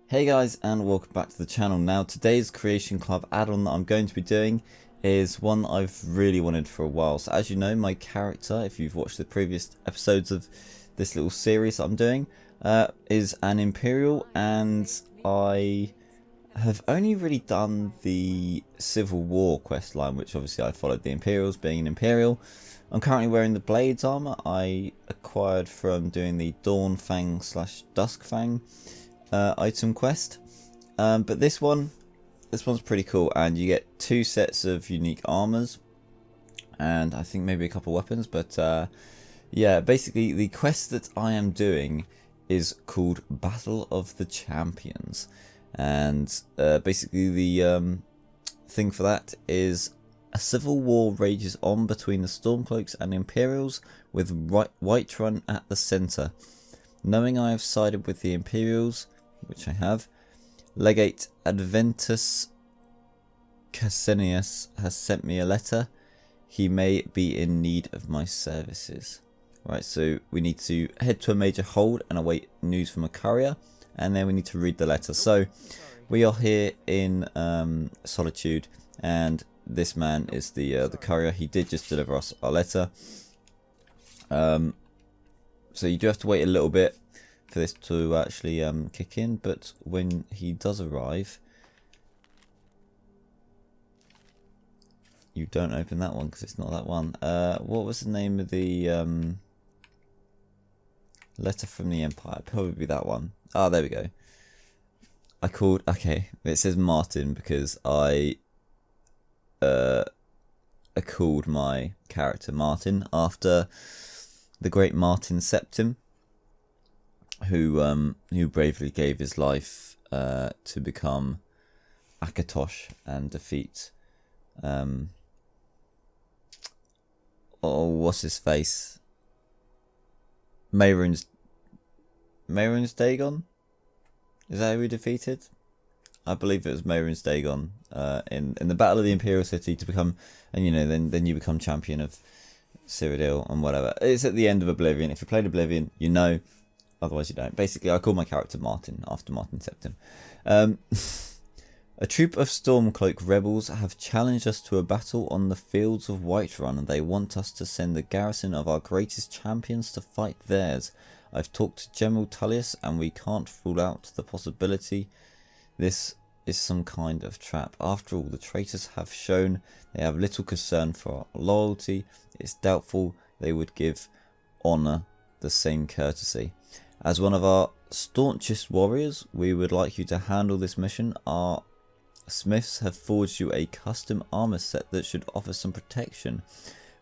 Hey guys, and welcome back to the channel. Now today's Creation Club add-on that I'm going to be doing is one that I've really wanted for a while. So as you know, my character, if you've watched the previous episodes of this little series that I'm doing, is an Imperial, and I have only really done the Civil War quest line, which obviously I followed the Imperials being an Imperial. I'm currently wearing the Blades armour I acquired from doing the Dawn Fang / Dusk Fang item quest, but this one's pretty cool, and you get 2 sets of unique armors and I think maybe a couple weapons. But yeah, basically the quest that I am doing is called Battle of the Champions, and basically the thing for that is a civil war rages on between the Stormcloaks and Imperials, with Whiterun at the centre. Knowing I have sided with the Imperials, which I have, Legate Adventus Cassinius has sent me a letter. He may be in need of my services. Right, so we need to head to a major hold and await news from a courier, and then we need to read the letter. So we are here in Solitude, and this man is the courier. He did just deliver us our letter. So you do have to wait a little bit for this to actually kick in, but when he does arrive, you don't open that one because it's not that one. What was the name of the letter from the Empire? Probably that one. Ah, there we go. Okay, it says Martin because I called my character Martin after the great Martin Septim, who bravely gave his life to become Akatosh and defeat what's his face? Mehrunes Dagon? Is that who he defeated? I believe it was Mehrunes Dagon in the Battle of the Imperial City to become, and you know, then you become champion of Cyrodiil and whatever. It's at the end of Oblivion. If you played Oblivion, you know. Otherwise you don't. Basically, I call my character Martin after Martin Septim. A troop of Stormcloak rebels have challenged us to a battle on the fields of Whiterun, and they want us to send the garrison of our greatest champions to fight theirs. I've talked to General Tullius, and we can't rule out the possibility this is some kind of trap. After all, the traitors have shown they have little concern for our loyalty. It's doubtful they would give honour the same courtesy. As one of our staunchest warriors, we would like you to handle this mission. Our smiths have forged you a custom armour set that should offer some protection.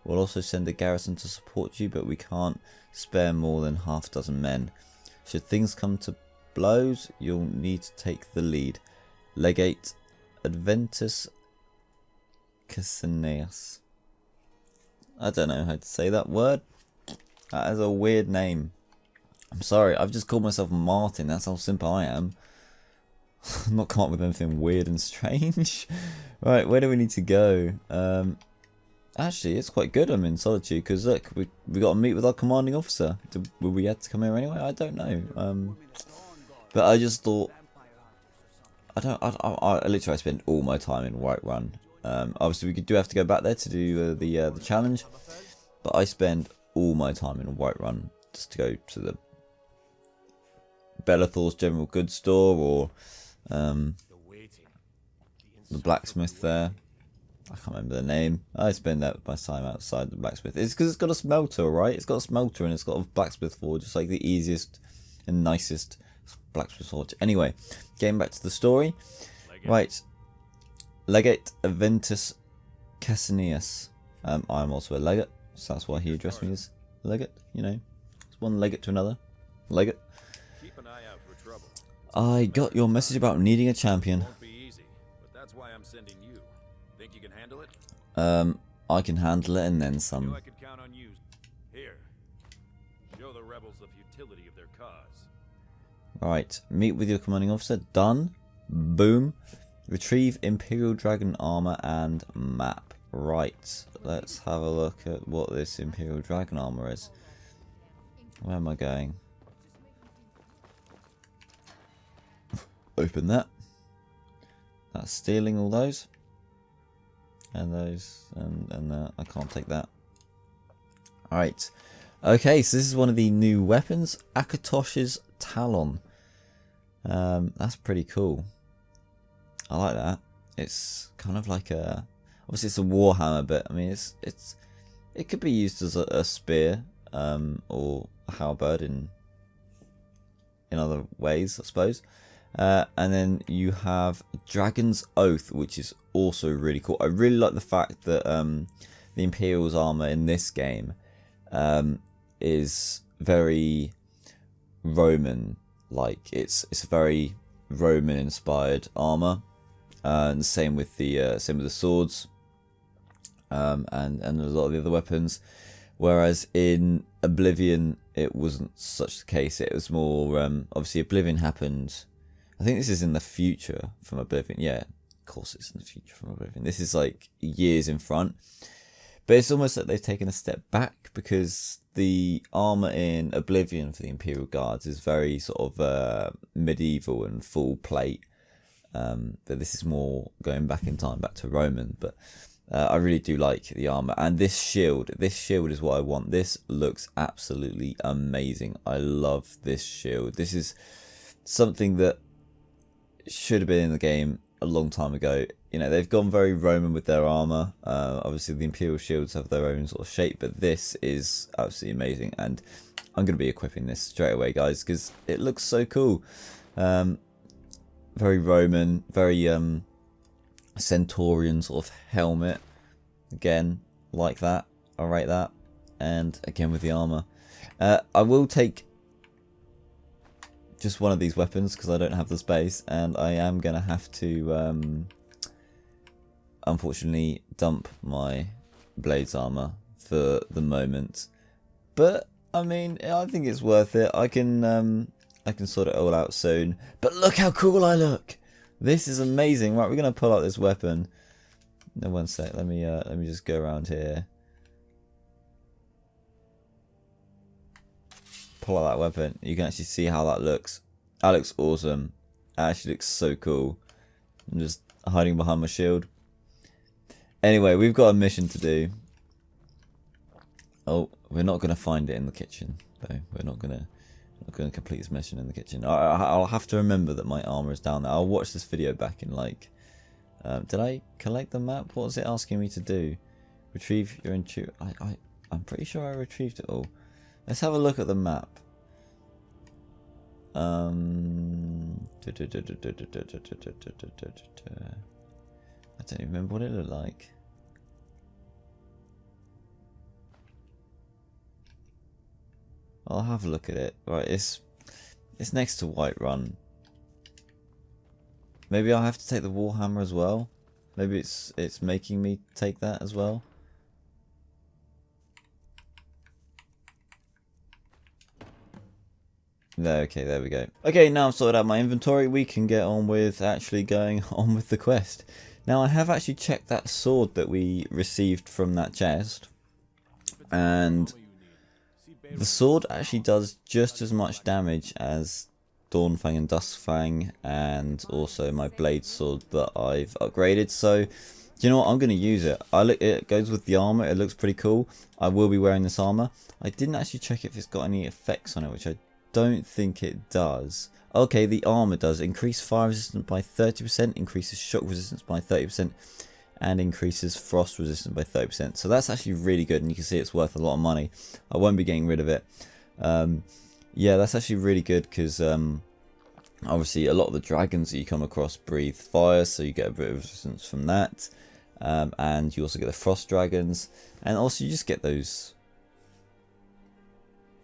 We'll also send a garrison to support you, but we can't spare more than half a dozen men. Should things come to blows, you'll need to take the lead. Legate Adventus Cassinius. I don't know how to say that word. That is a weird name. I'm sorry, I've just called myself Martin. That's how simple I am. I'm not come up with anything weird and strange. Right, where do we need to go? Actually, it's quite good I'm in Solitude, because look, we got to meet with our commanding officer. Will we have to come here anyway? I don't know. But I just thought, I literally spent all my time in Whiterun. Obviously, we do have to go back there to do the challenge, but I spend all my time in Whiterun just to go to the Bellathor's General Goods Store, or the blacksmith there. I can't remember the name. I spend that my time outside the blacksmith. It's because it's got a smelter, right? It's got a smelter and it's got a blacksmith forge. It's like the easiest and nicest blacksmith forge. Anyway, getting back to the story. Right. Legate Adventus Cassinius. I'm also a legate, so that's why he addressed me as legate. You know, it's one legate to another. Legate. Keep an eye out for trouble. I got your message about needing a champion. Won't be easy, but that's why I'm sending you. Think you can handle it? I can handle it and then Knew some. I could count on you. Here. Show the rebels the futility of their cause. Right, meet with your commanding officer. Done. Boom. Retrieve Imperial Dragon armor and map. Right, let's have a look at what this Imperial Dragon armor is. Where am I going? Open that. That's stealing all those. And those. And I can't take that. Alright. Okay, so this is one of the new weapons. Akatosh's Talon. That's pretty cool. I like that. It's kind of like a... Obviously it's a warhammer, but I mean it could be used as a spear, or a halberd in other ways, I suppose. And then you have Dragon's Oath, which is also really cool. I really like the fact that the Imperial's armor in this game is very Roman. Like it's a very Roman inspired armor, and same with the swords, and a lot of the other weapons. Whereas in Oblivion, it wasn't such the case. It was more obviously Oblivion happened. I think this is in the future from Oblivion. Yeah, of course it's in the future from Oblivion. This is like years in front. But it's almost like they've taken a step back, because the armour in Oblivion for the Imperial Guards is very sort of medieval and full plate. But this is more going back in time, back to Roman. But I really do like the armour. And this shield is what I want. This looks absolutely amazing. I love this shield. This is something that should have been in the game a long time ago. You know, they've gone very Roman with their armor. Obviously the Imperial shields have their own sort of shape, but this is absolutely amazing, and I'm going to be equipping this straight away, guys, because it looks so cool. Very Roman, very Centaurian sort of helmet. Again, like that. I rate that. And again with the armor. I will take just one of these weapons because I don't have the space, and I am going to have to unfortunately dump my blades armor for the moment. But I mean, I think it's worth it. I can sort it all out soon. But look how cool I look. This is amazing. Right, we're going to pull out this weapon. No, one sec. Let me just go around here. Pull out that weapon. You can actually see how that looks. That looks awesome. That actually looks so cool. I'm just hiding behind my shield. Anyway, we've got a mission to do. Oh, we're not going to find it in the kitchen, though. We're not going to complete this mission in the kitchen. I'll have to remember that my armor is down there. I'll watch this video back in like... did I collect the map? What was it asking me to do? Retrieve your intuition. I'm pretty sure I retrieved it all. Let's have a look at the map. I don't even remember what it looked like. I'll have a look at it. Right, it's next to Whiterun. Maybe I'll have to take the Warhammer as well. Maybe it's making me take that as well. Okay, there we go. Okay, now I've sorted out my inventory, we can get on with actually going on with the quest. Now, I have actually checked that sword that we received from that chest, and the sword actually does just as much damage as Dawnfang and Duskfang, and also my blade sword that I've upgraded. So, do you know what? I'm going to use it. It goes with the armor. It looks pretty cool. I will be wearing this armor. I didn't actually check if it's got any effects on it, which I don't think it does. Okay, the armor does increase fire resistance by 30%, increases shock resistance by 30%, and increases frost resistance by 30%. So that's actually really good, and you can see it's worth a lot of money. I won't be getting rid of it. Yeah, that's actually really good because obviously a lot of the dragons that you come across breathe fire, so you get a bit of resistance from that. And you also get the frost dragons, and also you just get those,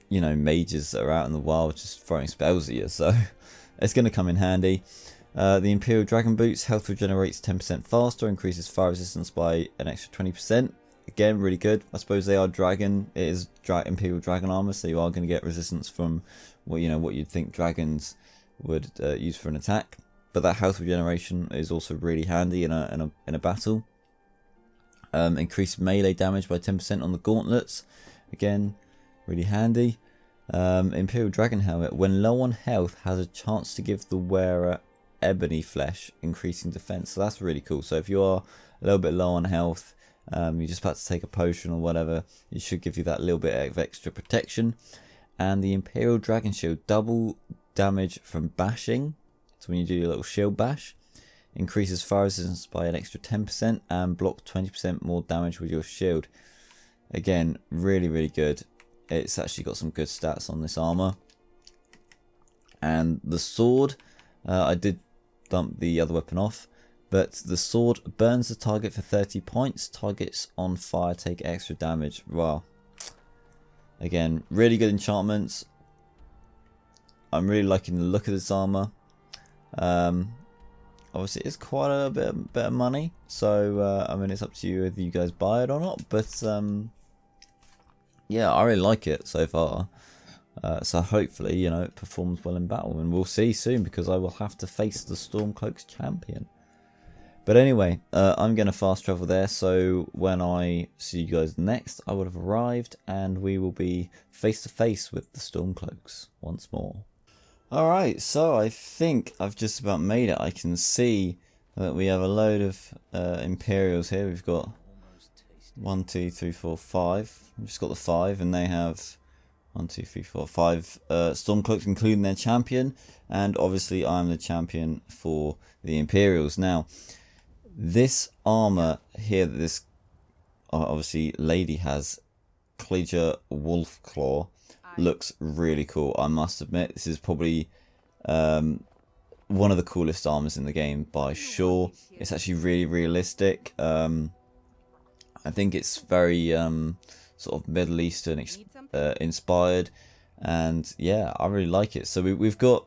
you know, mages that are out in the wild just throwing spells at you, so it's going to come in handy. The Imperial Dragon Boots, health regenerates 10% faster, increases fire resistance by an extra 20%. Again, really good. I suppose they are dragon. It is Imperial Dragon armor, so you are going to get resistance from what you'd think dragons would use for an attack. But that health regeneration is also really handy in a battle. Increased melee damage by 10% on the gauntlets. Again, really handy. Imperial Dragon Helmet. When low on health, has a chance to give the wearer ebony flesh, increasing defense. So that's really cool. So if you are a little bit low on health, you're just about to take a potion or whatever, it should give you that little bit of extra protection. And the Imperial Dragon Shield, double damage from bashing. So when you do your little shield bash, increases fire resistance by an extra 10% and block 20% more damage with your shield. Again, really, really good. It's actually got some good stats on this armor. And the sword, I did dump the other weapon off, but the sword burns the target for 30 points. Targets on fire take extra damage. Wow. Again, really good enchantments. I'm really liking the look of this armor. Obviously, it's quite a bit of money, so I mean, it's up to you whether you guys buy it or not. But yeah, I really like it so far. So hopefully, you know, it performs well in battle, and we'll see soon because I will have to face the Stormcloaks champion. But anyway, I'm going to fast travel there, so when I see you guys next, I would have arrived and we will be face to face with the Stormcloaks once more. Alright, so I think I've just about made it. I can see that we have a load of Imperials here. We've got 1, 2, 3, 4, 5. We've just got the 5, and they have 1, 2, 3, 4, 5 Stormcloaks, including their champion. And obviously, I'm the champion for the Imperials. Now, this armor here that this obviously lady has, Cleager Wolf Claw, looks really cool. I must admit, this is probably one of the coolest armors in the game by sure. It's actually really realistic. I think it's very sort of Middle Eastern inspired, and yeah, I really like it. So we've got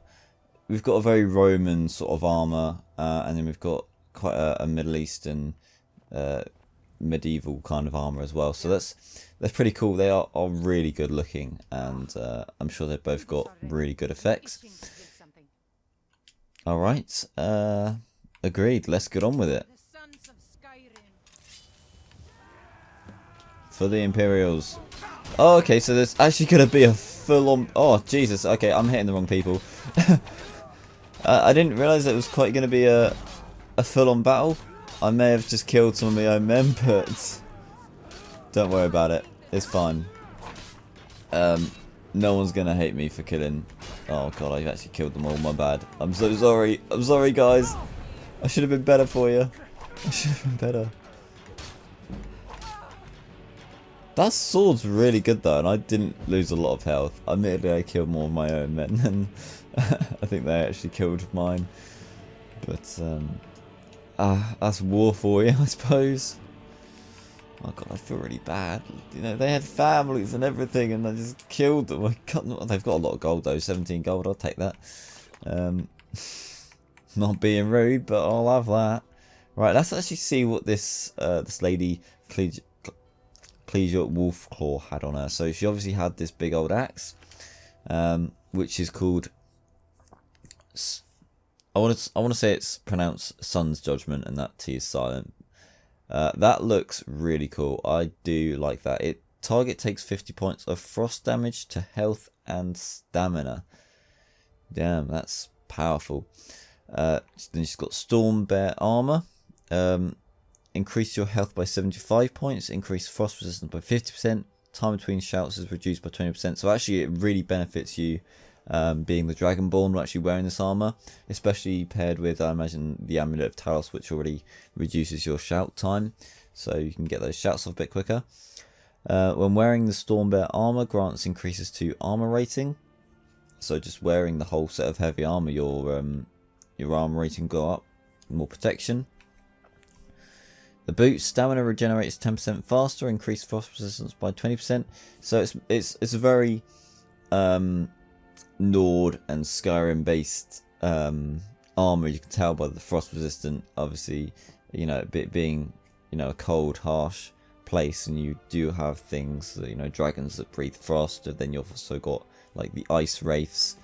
a very Roman sort of armor, and then we've got quite a Middle Eastern medieval kind of armor as well. So that's pretty cool. They are really good looking, and I'm sure they've both got really good effects. All right, agreed. Let's get on with it. For the Imperials. Oh, okay, so there's actually going to be a full-on... Oh, Jesus. Okay, I'm hitting the wrong people. I didn't realise it was quite going to be a full-on battle. I may have just killed some of my own men, but don't worry about it. It's fine. No one's going to hate me for killing... Oh, God, I've actually killed them all. My bad. I'm so sorry. I'm sorry, guys. I should have been better for you. I should have been better. That sword's really good though, and I didn't lose a lot of health. Admittedly, I killed more of my own men than I think they actually killed mine. But that's war for you, I suppose. Oh God, I feel really bad. You know, they had families and everything, and I just killed them. They've got a lot of gold though, 17 gold. I'll take that. Not being rude, but I'll have that. Right, let's actually see what this this lady Cleager Wolf Claw had on her. So she obviously had this big old axe, which is called, I want to say it's pronounced Sun's Judgment, and that T is silent. That looks really cool. I do like that. Target takes 50 points of frost damage to health and stamina. Damn, that's powerful. Then she's got Storm Bear armor. Increase your health by 75 points, increase frost resistance by 50%, time between shouts is reduced by 20%. So actually it really benefits you being the Dragonborn actually wearing this armor, especially paired with, I imagine, the Amulet of Talos, which already reduces your shout time, so you can get those shouts off a bit quicker. When wearing the Storm Bear armor, grants increases to armor rating. So just wearing the whole set of heavy armor, your armor rating go up, more protection. The boot stamina regenerates 10% faster, increased frost resistance by 20%. So it's a very Nord and Skyrim based armor. You can tell by the frost resistant, obviously, you know, being, you know, a cold, harsh place, and you do have things, you know, dragons that breathe frost, and then you've also got like the ice wraiths,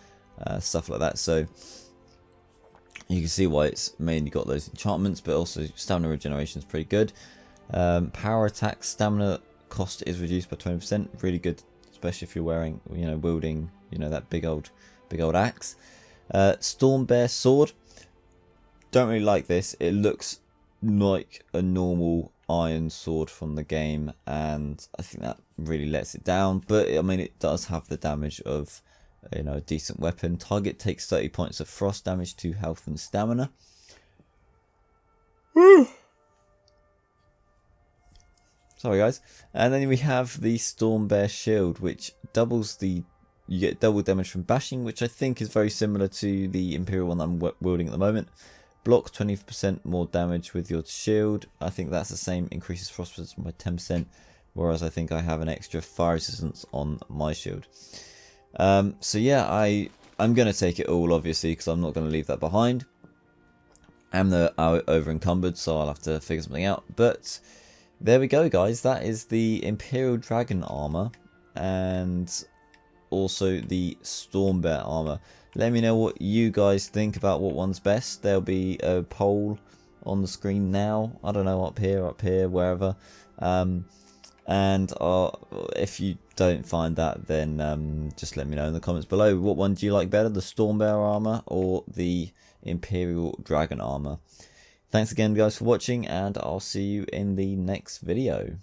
stuff like that. So you can see why it's mainly got those enchantments, but also stamina regeneration is pretty good. Power attack stamina cost is reduced by 20%. Really good, especially if you're wearing, you know, wielding, you know, that big old axe. Storm Bear sword. don't really like this. It looks like a normal iron sword from the game, and I think that really lets it down. But I mean, it does have the damage of, you know, a decent weapon. Target takes 30 points of frost damage to health and stamina. Woo! Sorry guys. And then we have the Storm Bear Shield, which doubles the, you get double damage from bashing, which I think is very similar to the Imperial one I'm wielding at the moment. Block 20% more damage with your shield. I think that's the same, increases frost resistance by 10%, whereas I think I have an extra fire resistance on my shield. So yeah, I'm going to take it all, obviously, because I'm not going to leave that behind. I'm over encumbered, so I'll have to figure something out. But there we go, guys. That is the Imperial Dragon armor and also the Storm Bear armor. Let me know what you guys think about what one's best. There'll be a poll on the screen now. I don't know, up here, wherever. And if you don't find that, then just let me know in the comments below. What one do you like better, the Storm Bear armor or the Imperial Dragon armor? Thanks again, guys, for watching, and I'll see you in the next video.